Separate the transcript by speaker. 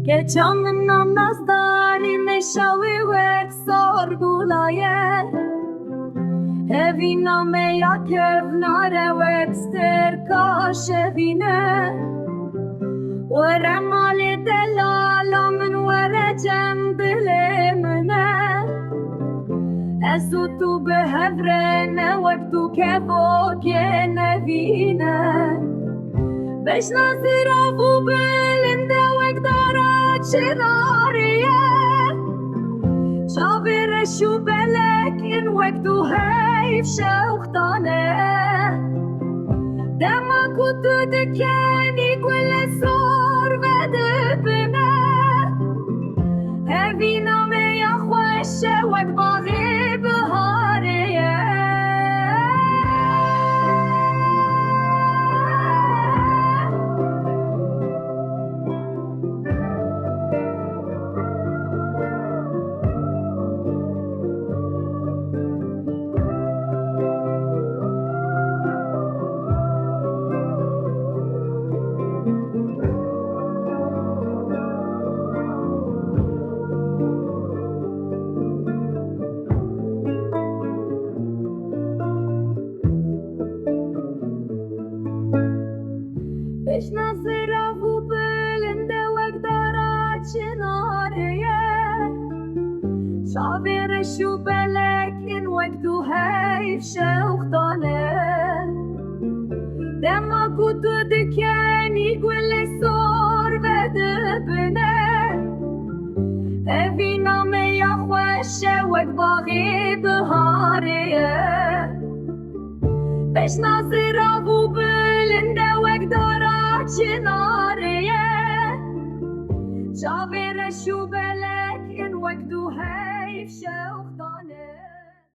Speaker 1: Geçanın nazdari meşavi ve sorgulaye Evina me yakevnare ve ster kaşevine ورمال دلالا من ورجم دلمنا أسوتو بهفرنا وقتو كفوك نفينا باش نصرفو بلندا وقدارات شرارية شابر شو بلكن وقتو هايف شوختانا دما كنتو دكاني كل صور بدبنا هفينا مي أخوش وقباغي بهارية باش نصرفو بلندا وقدارات شنارية شعبر شو بلكن وقتو هايف شوختانه دما كنتو دكاني كل صور بدبنا هفينا مي أخوش وقباغي بهارية باش نصرفو بلندا وقدارات شنارية شعبر شو بلكن وقتو هايف شو